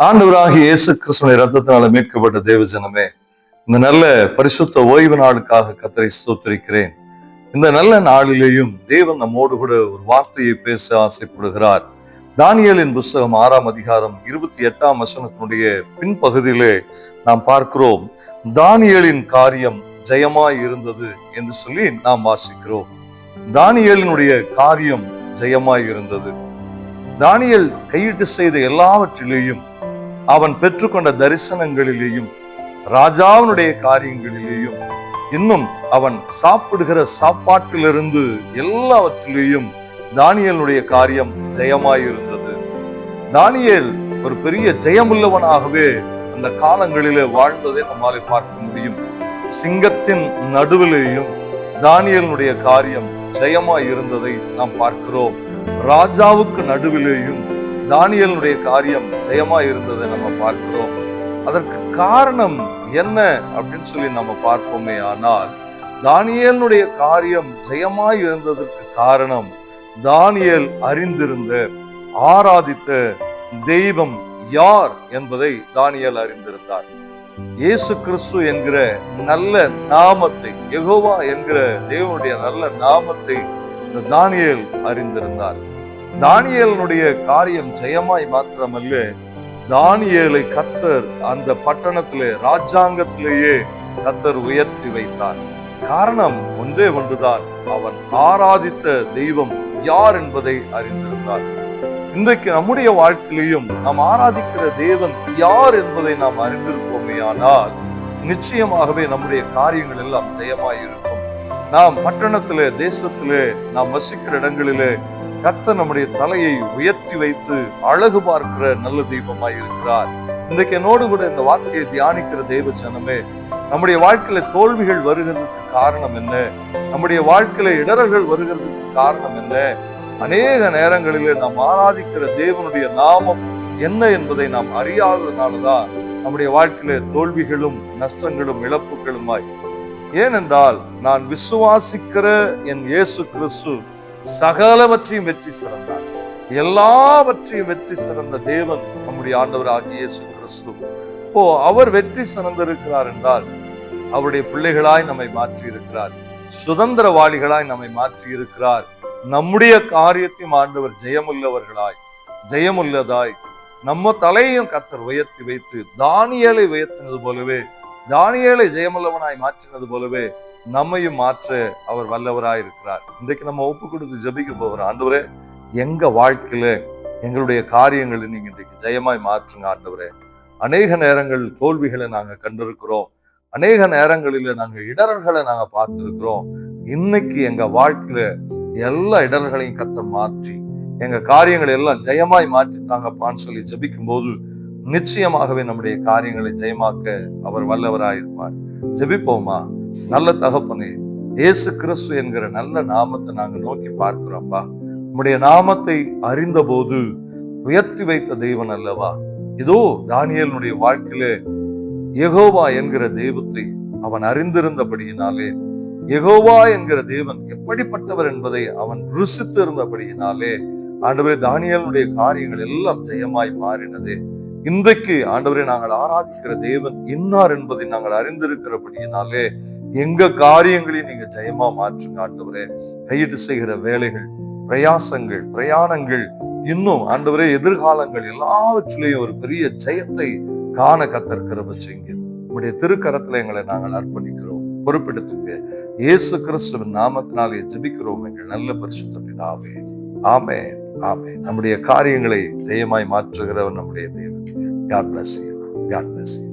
ஆண்டவராகிய இயேசு கிறிஸ்துவின் இரத்தத்தினால மீட்கப்பட்ட தேவ ஜனமே, இந்த நல்ல பரிசுத்த ஓய்வு நாளுக்காக கர்த்தரை ஸ்தோத்திரிக்கிறேன். இந்த நல்ல நாளிலேயும் தேவன் நம்மோடு கூட ஒரு வார்த்தையை பேச ஆசைப்படுகிறார். தானியேலின் புஸ்தகம் 6ஆம் அதிகாரம் 28ஆம் வசனத்தினுடைய பின்பகுதியிலே நாம் பார்க்கிறோம், தானியேலின் காரியம் ஜெயமாய் இருந்தது என்று சொல்லி நாம் வாசிக்கிறோம். தானியேலினுடைய காரியம் ஜெயமாய் இருந்தது. தானியேல் கையிட்டு செய்த எல்லாவற்றிலேயும், அவன் பெற்றுக்கொண்ட தரிசனங்களிலேயும், ராஜாவினுடைய காரியங்களிலேயும், இன்னும் அவன் சாப்பிடுகிற சாப்பாட்டிலிருந்து எல்லாவற்றிலேயும் தானியேலுடைய காரியம் ஜெயமாயிருந்தது. தானியேல் ஒரு பெரிய ஜெயமுள்ளவனாகவே அந்த காலங்களிலே வாழ்ந்ததை நம்மாலே பார்க்க முடியும். சிங்கத்தின் நடுவிலேயும் தானியேலுடைய காரியம் ஜெயமாய் இருந்ததை நாம் பார்க்கிறோம். ராஜாவுக்கு நடுவிலேயும் தானியேலுடைய காரியம் ஜெயமாய் இருந்ததை நம்ம பார்க்கிறோம். அதற்கு காரணம் என்ன அப்படின்னு சொல்லி நம்ம பார்ப்போமே ஆனால், தானியேலுடைய காரியம் ஜெயமாய் இருந்ததற்கு காரணம், தானியேல் அறிந்திருந்த, ஆராதித்த தெய்வம் யார் என்பதை தானியேல் அறிந்திருந்தார். இயேசு கிறிஸ்து என்கிற நல்ல நாமத்தை, யெகோவா என்கிற தேவனுடைய நல்ல நாமத்தை தானியேல் அறிந்திருந்தார். தானியேலுடைய காரியம் ஜெயமாய் மாத்திரமல்ல, தானியேலை கர்த்தர் அந்த பட்டணத்திலே, ராஜாங்கத்திலேயே கர்த்தர் உயர்த்தி வைத்தார். காரணம் ஒன்றே ஒன்றுதான், அவன் ஆராதித்த தெய்வம் யார் என்பதை அறிந்திருந்தார். இன்றைக்கு நம்முடைய வாழ்க்கையிலையும் நாம் ஆராதிக்கிற தேவன் யார் என்பதை நாம் அறிந்திருப்போமே ஆனால், நிச்சயமாகவே நம்முடைய காரியங்கள் எல்லாம் ஜெயமாய் இருக்கும். நாம் பட்டணத்திலே, தேசத்திலே, நாம் வசிக்கிற இடங்களிலே கர்த்தர் நம்முடைய தலையை உயர்த்தி வைத்து அழகு பார்க்கிற நல்ல தெய்வமாய் இருக்கிறார். இன்றைக்கு என்னோடு கூட இந்த வார்த்தையை தியானிக்கிற தேவ ஜனமே, நம்முடைய வாழ்க்கையில தோல்விகள் வருகிறதுக்கு காரணம் என்ன? நம்முடைய வாழ்க்கையில இடர்கள் வருகிறதுக்கு காரணம் என்ன? அநேக நேரங்களிலே நாம் ஆராதிக்கிற தேவனுடைய நாமம் என்ன என்பதை நாம் அறியாததுனாலதான் நம்முடைய வாழ்க்கையில தோல்விகளும் நஷ்டங்களும் இழப்புகளுமாய். ஏனென்றால், நான் விசுவாசிக்கிற என் இயேசு கிறிஸ்து சகலவற்றையும் வெற்றி சிறந்தார். எல்லாவற்றையும் வெற்றி சிறந்த தேவன் நம்முடைய ஆண்டவராகிய இயேசு கிறிஸ்து. அவர் வெற்றி சிறந்திருக்கிறார் என்றால், அவருடைய பிள்ளைகளாய் நம்மை மாற்றி இருக்கிறார், சுதந்திரவாளிகளாய் நம்மை மாற்றி இருக்கிறார். நம்முடைய காரியத்தையும் ஆண்டவர் ஜெயமுள்ளதாய் நம்ம தலையையும் கர்த்தர் உயர்த்தி வைத்து, தானியேலை உயர்த்தினது போலவே, தானியேலை ஜெயமுள்ளவனாய் மாற்றினது போலவே நம்மையும் மாற்ற அவர் வல்லவராய் இருக்கிறார். இன்றைக்கு நம்ம ஒப்பு கொடுத்து ஜெபிக்க போகிறோம். ஆண்டவரே, எங்க வாழ்க்கையில எங்களுடைய காரியங்களை நீங்க இன்றைக்கு ஜெயமாய் மாற்றுங்க ஆண்டவரே. அநேக நேரங்களில் தோல்விகளை நாங்க கண்டிருக்கிறோம், அநேக நேரங்களில நாங்க இடர்களை நாங்க பார்த்திருக்கிறோம். இன்னைக்கு எங்க வாழ்க்கையில எல்லா இடர்களையும் கர்த்தர் மாற்றி எங்க காரியங்களை எல்லாம் ஜெயமாய் மாற்றி தாங்கப்பான்னு சொல்லி ஜெபிக்கும் போது, நிச்சயமாகவே நம்முடைய காரியங்களை ஜெயமாக்க அவர் வல்லவராயிருப்பார். ஜெபிப்போமா? நல்ல தகப்பனே, இயேசு கிறிஸ்து என்கிற நல்ல நாமத்தை நாங்க நோக்கி பார்க்கிறோம்ப்பா. நம்முடைய நாமத்தை அறிந்த போது உயர்த்தி வைத்த தெய்வன் அல்லவா? இதோ தானியேலுடைய வாழ்க்கையில யெகோவா என்கிற தெய்வத்தை அவன் அறிந்திருந்தபடியினாலே, யெகோவா என்கிற தேவன் எப்படிப்பட்டவர் என்பதை அவன் ருசித்து இருந்தபடியினாலே, ஆண்டவரே, தானியேலுடைய காரியங்கள் எல்லாம் ஜெயமாய் மாறினது. இன்றைக்கு ஆண்டவரே, நாங்கள் ஆராதிக்கிற தேவன் இன்னார் என்பதை நாங்கள் அறிந்திருக்கிறபடியினாலே, எங்க காரியங்களையும் நீங்க ஜெயமா மாற்றுங்க ஆண்டவரே. கையிட்டு செய்கிற வேலைகள், பிரயாசங்கள், பிரயாணங்கள், இன்னும் ஆண்டவரே எதிர்காலங்கள் எல்லாவற்றிலையும் ஒரு பெரிய ஜெயத்தை காண கர்த்தர் கிருபை செய்யுங்க. உங்களுடைய திருக்கரத்துல எங்களை நாங்கள் அர்ப்பணிக்கிறோம், பொறுப்பெடுத்துங்க. இயேசு கிறிஸ்துவின் நாமத்தினாலே ஜெபிக்கிறோம் எங்கள் நல்ல பரிசுத்த பிதாவே. ஆமென், ஆமென். நம்முடைய காரியங்களை ஜெயமாய் மாற்றுகிறவர் நம்முடைய தேவன். God bless you. God bless you.